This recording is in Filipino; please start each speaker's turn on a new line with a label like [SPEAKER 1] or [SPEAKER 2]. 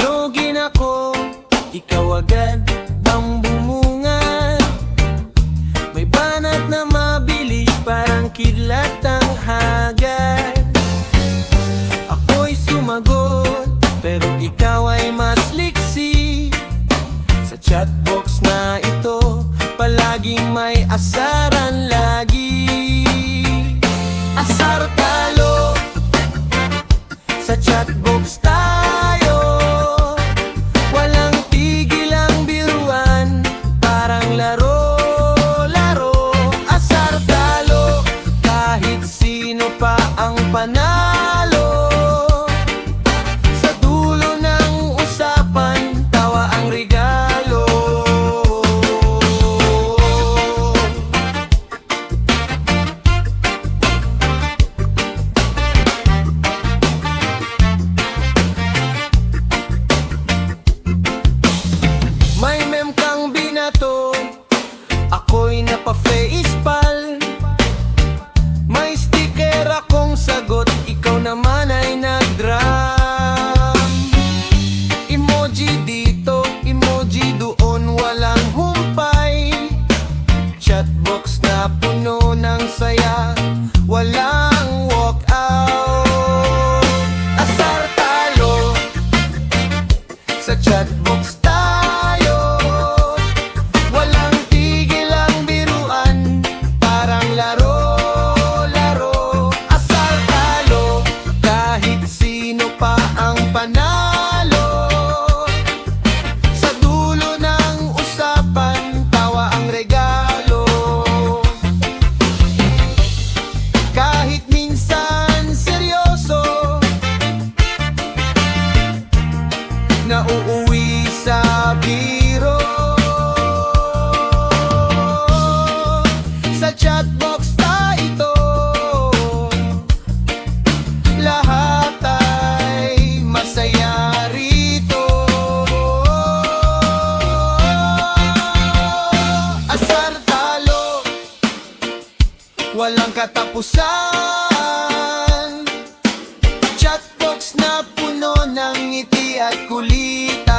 [SPEAKER 1] Bilogin ako, ikaw agad ang bumungad. May banat na mabilis, parang kidlat ang hagad. Ako'y sumagot, pero ikaw ay mas liksi. Sa chatbox na ito, palaging may asaran lagi. Asar talo, sa chatbox tayo. Walang tigil ang biruan, parang laro-laro. Asar talo, kahit sino pa ang panalo. Sa dulo ng usapan, tawa ang regalo. May mem kang binato, ako'y napa-facepal. May sticker akong sagot, ikaw naman ay nag-drum. Emoji dito, emoji doon, walang humpay. Chatbox na puno ng saya, walang walkout. Asar talo, sa chatbox tayo. Walang tigil ang biruan, parang laro-laro. Asar talo, kahit sino pa ang panalo. Sa dulo ng usapan, tawa ang regalo. Kahit minsan seryoso, nauuwi sa biro. Sa chatbox na ito, lahat ay masaya rito. Asar talo, walang katapusan. Chatbox na puno ng ngiti at kulitan.